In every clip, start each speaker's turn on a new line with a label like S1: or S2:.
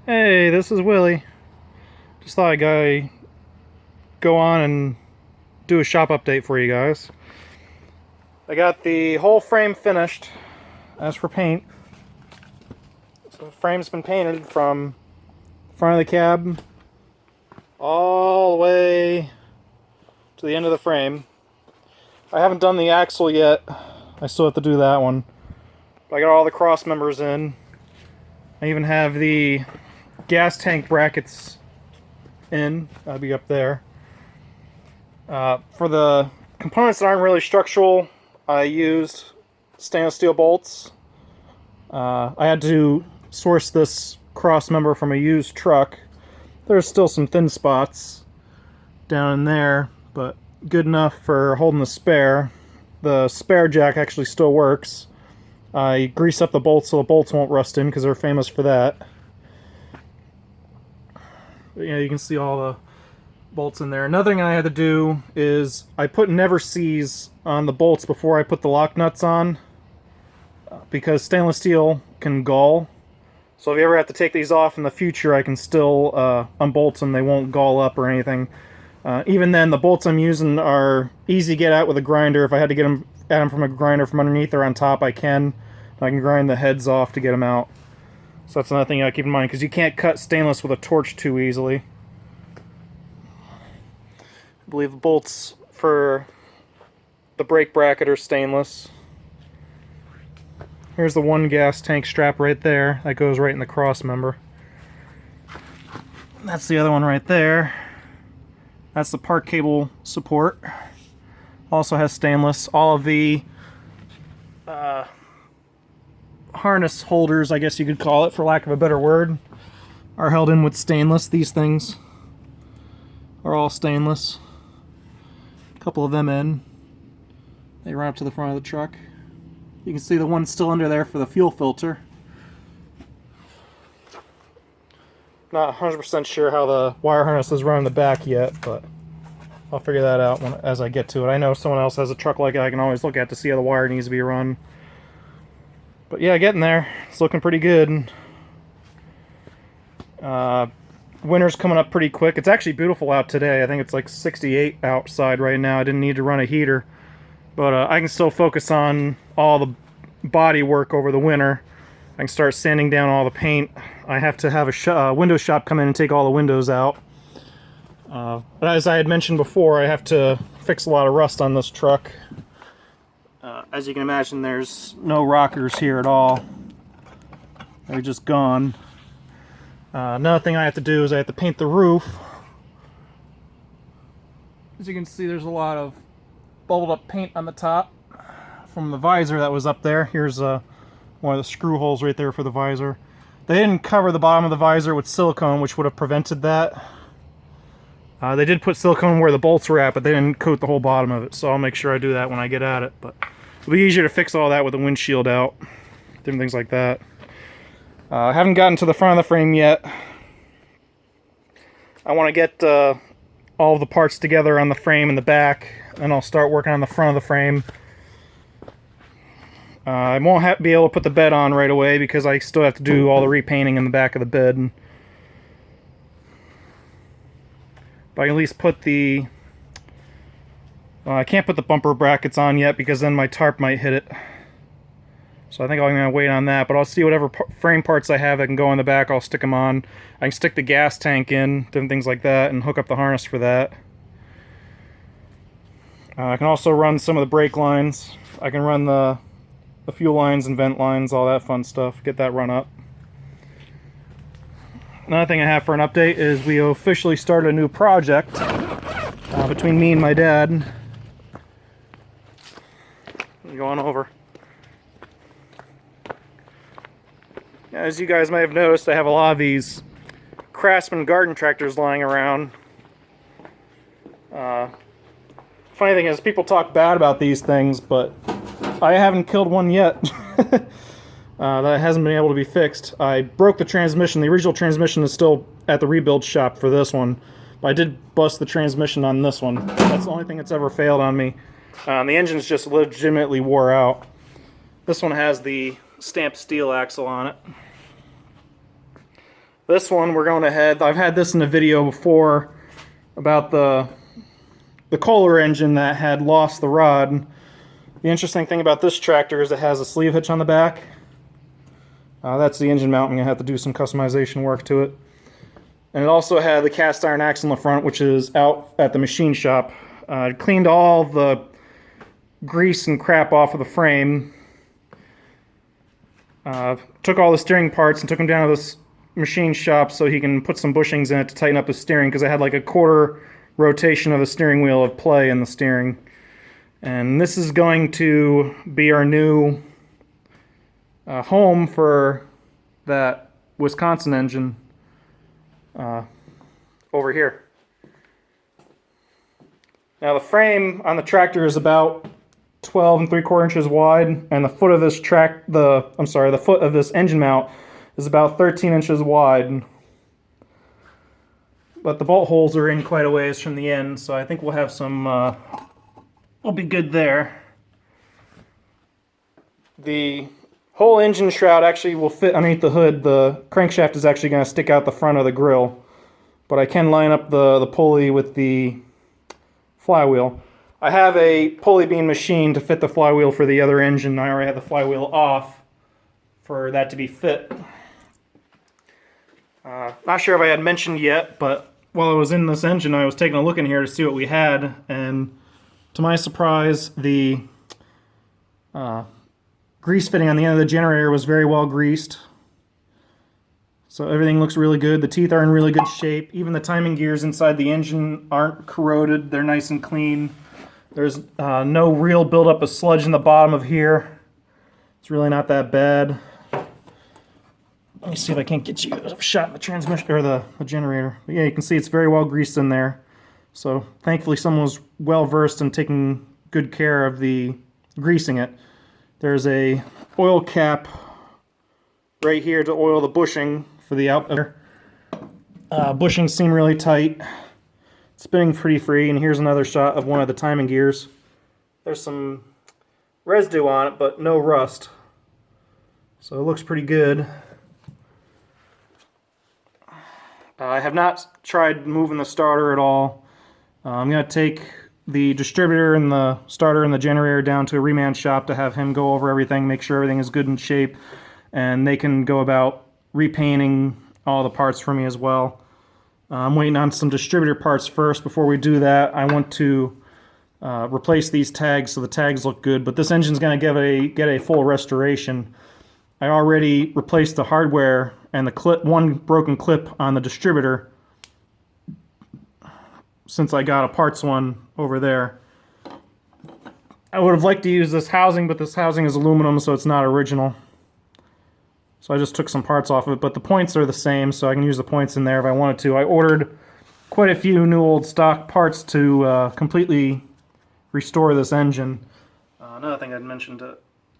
S1: Hey, this is Willie. Just thought I'd go on and do a shop update for you guys. I got the whole frame finished. As for paint, so the frame's been painted from the front of the cab all the way to the end of the frame. I haven't done the axle yet. I still have to do that one. But I got all the cross members in. I even have the gas tank brackets in. That'll be up there. For the components that aren't really structural, I used stainless steel bolts. I had to source this cross member from a used truck. There's still some thin spots down in there, but good enough for holding the spare. The spare jack actually still works. I grease up the bolts so the bolts won't rust in because they're famous for that. But, yeah, you can see all the bolts in there. Another thing I had to do is I put never seize on the bolts before I put the lock nuts on, because stainless steel can gall. So if you ever have to take these off in the future, I can still unbolt them. They won't gall up or anything. Even then, the bolts I'm using are easy to get out with a grinder. If I had to get them at them from a grinder from underneath or on top, I can. I can grind the heads off to get them out. So that's another thing you gotta keep in mind, because you can't cut stainless with a torch too easily. I believe the bolts for the brake bracket are stainless. Here's the one gas tank strap right there. That goes right in the cross member. That's the other one right there. That's the park cable support. Also has stainless. All of the harness holders, I guess you could call it, for lack of a better word, are held in with stainless. These things are all stainless. A couple of them in. They run up to the front of the truck. You can see the one still under there for the fuel filter. Not 100% sure how the wire harnesses run in the back yet, but I'll figure that out as I get to it. I know someone else has a truck like it I can always look at to see how the wire needs to be run. But yeah, getting there. It's looking pretty good. Winter's coming up pretty quick. It's actually beautiful out today. I think it's like 68 outside right now. I didn't need to run a heater. But I can still focus on all the body work over the winter. I can start sanding down all the paint. I have to have a window shop come in and take all the windows out. But as I had mentioned before, I have to fix a lot of rust on this truck. As you can imagine, there's no rockers here at all. They're just gone. Another thing I have to do is I have to paint the roof. As you can see, there's a lot of bubbled up paint on the top from the visor that was up there. Here's one of the screw holes right there for the visor. They didn't cover the bottom of the visor with silicone, which would have prevented that. They did put silicone where the bolts were at, but they didn't coat the whole bottom of it, so I'll make sure I do that when I get at it. But it'll be easier to fix all that with the windshield out, different things like that. I haven't gotten to the front of the frame yet. I want to get all of the parts together on the frame and the back, and I'll start working on the front of the frame. I won't be able to put the bed on right away because I still have to do all the repainting in the back of the bed. But I can at least put the... I can't put the bumper brackets on yet because then my tarp might hit it. So I think I'm going to wait on that, but I'll see whatever frame parts I have that can go on the back, I'll stick them on. I can stick the gas tank in, different things like that, and hook up the harness for that. I can also run some of the brake lines. I can run the fuel lines and vent lines, all that fun stuff, get that run up. Another thing I have for an update is we officially started a new project between me and my dad. Going over. As you guys may have noticed, I have a lot of these Craftsman garden tractors lying around. Funny thing is, people talk bad about these things, but I haven't killed one yet. That hasn't been able to be fixed. I broke the transmission. The original transmission is still at the rebuild shop for this one. But I did bust the transmission on this one. That's the only thing that's ever failed on me. The engine's just legitimately wore out. This one has the stamped steel axle on it. This one we're going ahead. I've had this in a video before about the Kohler engine that had lost the rod. The interesting thing about this tractor is it has a sleeve hitch on the back. That's the engine mount. I'm going to have to do some customization work to it. And it also had the cast iron axle in the front, which is out at the machine shop. I cleaned all the grease and crap off of the frame. Took all the steering parts and took them down to this machine shop so he can put some bushings in it to tighten up the steering, because I had like a quarter rotation of the steering wheel of play in the steering. And this is going to be our new home for that Wisconsin engine over here. Now the frame on the tractor is about 12 3/4 inches wide, and the foot of this the foot of this engine mount is about 13 inches wide. But the bolt holes are in quite a ways from the end, so I think we'll have some, we'll be good there. The whole engine shroud actually will fit underneath the hood. The crankshaft is actually going to stick out the front of the grill, but I can line up the pulley with the flywheel. I have a pulley being machined to fit the flywheel for the other engine. I already have the flywheel off for that to be fit. Not sure if I had mentioned yet, but while I was in this engine, I was taking a look in here to see what we had, and to my surprise, the grease fitting on the end of the generator was very well greased. So everything looks really good. The teeth are in really good shape. Even the timing gears inside the engine aren't corroded. They're nice and clean. There's no real buildup of sludge in the bottom of here. It's really not that bad. Let me see if I can't get you a shot in the transmission or the generator. But yeah, you can see it's very well greased in there. So thankfully someone was well versed in taking good care of the greasing it. There's a oil cap right here to oil the bushing for the output. Bushings seem really tight. Spinning pretty free, and here's another shot of one of the timing gears. There's some residue on it, but no rust. So it looks pretty good. I have not tried moving the starter at all. I'm going to take the distributor and the starter and the generator down to a reman shop to have him go over everything, make sure everything is good in shape, and they can go about repainting all the parts for me as well. I'm waiting on some distributor parts first. Before we do that, I want to replace these tags so the tags look good, but this engine's going to get a full restoration. I already replaced the hardware and the clip, one broken clip on the distributor, since I got a parts one over there. I would have liked to use this housing, but this housing is aluminum, so it's not original. So I just took some parts off of it, but the points are the same, so I can use the points in there if I wanted to. I ordered quite a few new old stock parts to completely restore this engine. Another thing I'd mentioned,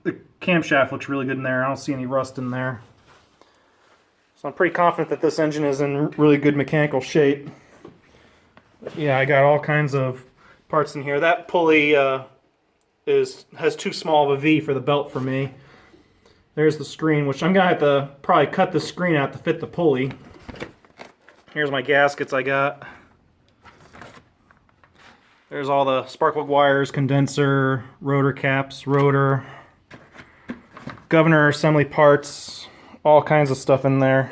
S1: the camshaft looks really good in there. I don't see any rust in there. So I'm pretty confident that this engine is in really good mechanical shape. But yeah, I got all kinds of parts in here. That pulley has too small of a V for the belt for me. There's the screen, which I'm going to have to probably cut the screen out to fit the pulley. Here's my gaskets I got. There's all the spark plug wires, condenser, rotor caps, rotor, governor assembly parts, all kinds of stuff in there.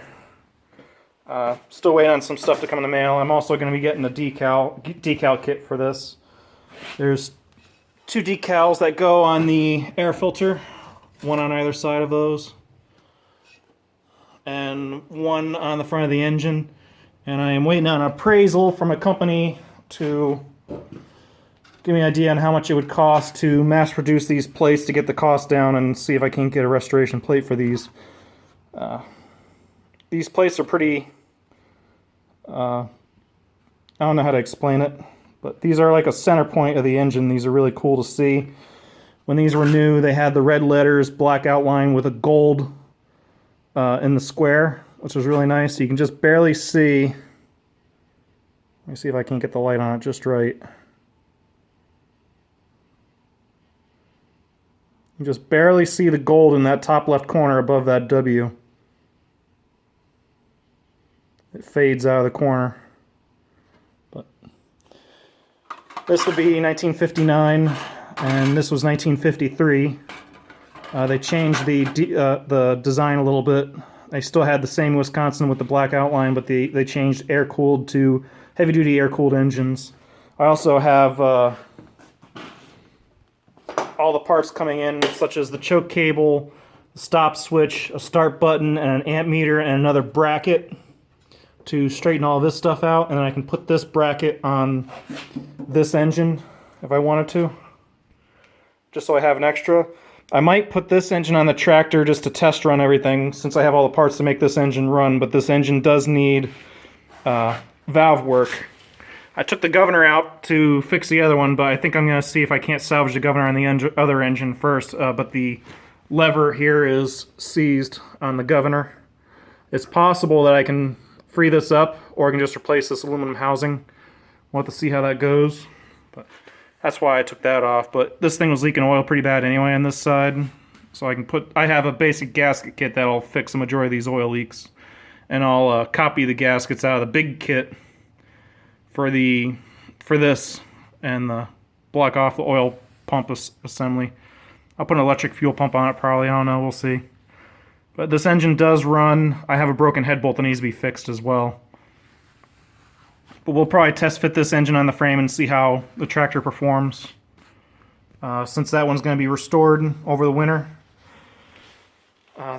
S1: Still waiting on some stuff to come in the mail. I'm also going to be getting a decal kit for this. There's 2 decals that go on the air filter, one on either side of those, and one on the front of the engine. And I am waiting on an appraisal from a company to give me an idea on how much it would cost to mass produce these plates to get the cost down, and see if I can't get a restoration plate for these. These plates are pretty, I don't know how to explain it, but these are like a center point of the engine. These are really cool to see. When these were new, they had the red letters, black outline with a gold in the square, which was really nice. You can just barely see. Let me see if I can get the light on it just right. You just barely see the gold in that top left corner above that W. it fades out of the corner. But this would be 1959, and this was 1953. They changed the design a little bit. They still had the same Wisconsin with the black outline, but they changed air-cooled to heavy-duty air-cooled engines. I also have all the parts coming in, such as the choke cable, the stop switch, a start button, and an amp meter, and another bracket to straighten all this stuff out. And then I can put this bracket on this engine if I wanted to, just so I have an extra. I might put this engine on the tractor just to test run everything, since I have all the parts to make this engine run, but this engine does need valve work. I took the governor out to fix the other one, but I think I'm going to see if I can't salvage the governor on the other engine first, but the lever here is seized on the governor. It's possible that I can free this up, or I can just replace this aluminum housing. We'll have to see how that goes. But that's why I took that off. But this thing was leaking oil pretty bad anyway on this side. So I have a basic gasket kit that'll fix the majority of these oil leaks. And I'll copy the gaskets out of the big kit for this and block off the oil pump assembly. I'll put an electric fuel pump on it probably, I don't know, we'll see. But this engine does run. I have a broken head bolt that needs to be fixed as well. But we'll probably test fit this engine on the frame and see how the tractor performs. Since that one's going to be restored over the winter.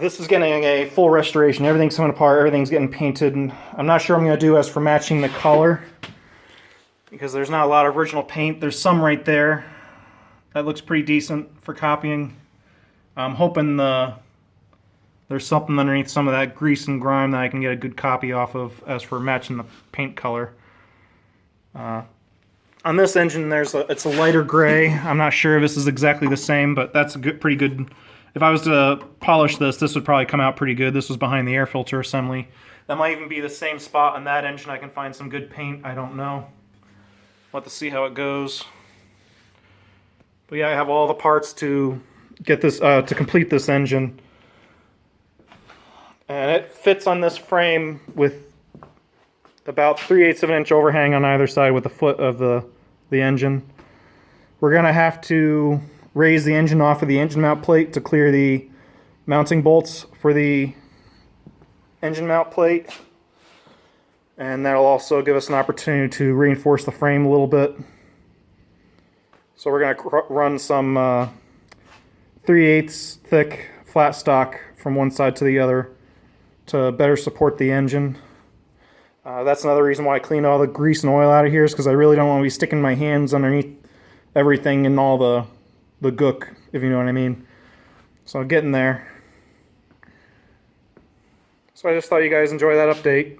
S1: This is getting a full restoration. Everything's coming apart, everything's getting painted. And I'm not sure what I'm going to do as for matching the color, because there's not a lot of original paint. There's some right there. That looks pretty decent for copying. I'm hoping there's something underneath some of that grease and grime that I can get a good copy off of as for matching the paint color. On this engine, it's a lighter gray. I'm not sure if this is exactly the same, but that's pretty good. If I was to polish this would probably come out pretty good. This was behind the air filter assembly. That might even be the same spot on that engine. I can find some good paint. I don't know. We'll have to see how it goes. But yeah, I have all the parts to get this to complete this engine. And it fits on this frame with about 3/8 of an inch overhang on either side with the foot of the engine. We're going to have to raise the engine off of the engine mount plate to clear the mounting bolts for the engine mount plate. And that'll also give us an opportunity to reinforce the frame a little bit. So we're going to run some 3/8 thick flat stock from one side to the other to better support the engine. That's another reason why I cleaned all the grease and oil out of here, is because I really don't want to be sticking my hands underneath everything and all the gook, if you know what I mean. So I'm getting there. So I just thought you guys enjoy that update.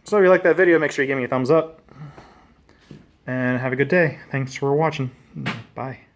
S1: So if you like that video, make sure you give me a thumbs up. And have a good day. Thanks for watching. Bye.